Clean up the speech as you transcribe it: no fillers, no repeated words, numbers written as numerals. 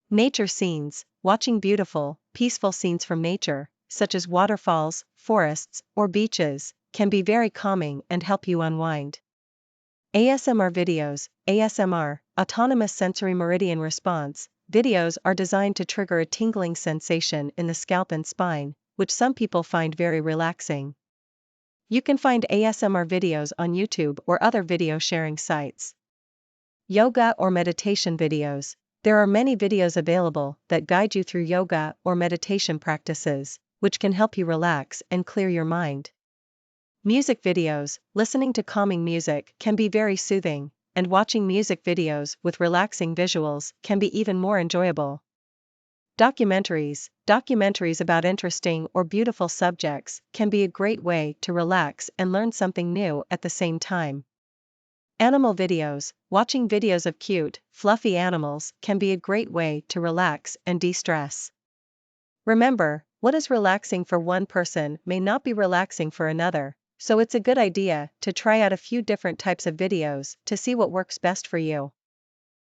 Nature scenes, watching beautiful, peaceful scenes from nature, such as waterfalls, forests, or beaches, can be very calming and help you unwind. ASMR videos, ASMR, Autonomous Sensory Meridian Response, videos are designed to trigger a tingling sensation in the scalp and spine, which some people find very relaxing. You can find ASMR videos on YouTube or other video sharing sites. Yoga or meditation videos. There are many videos available that guide you through yoga or meditation practices, which can help you relax and clear your mind. Music videos. Listening to calming music can be very soothing, and watching music videos with relaxing visuals can be even more enjoyable. Documentaries. Documentaries about interesting or beautiful subjects can be a great way to relax and learn something new at the same time. Animal videos. Watching videos of cute, fluffy animals can be a great way to relax and de-stress. Remember, what is relaxing for one person may not be relaxing for another, so it's a good idea to try out a few different types of videos to see what works best for you.